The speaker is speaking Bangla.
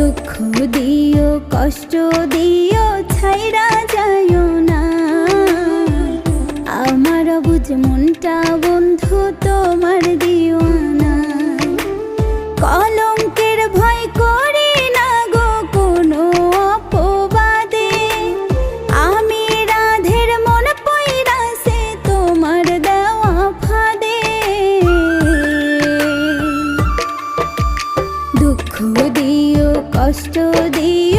দুঃখ দিও কষ্ট দিও ছাইরা যাইও না আমার বুঝ মনটা বন্ধু তোমার দিওয়ানা। কলঙ্কের ভয় করি না গো কোনো অপবাদে, আমি রাধের মন পইরাছে তোমার দেওয়া ফাঁদে। দুঃখ দিও কষ্ট দিও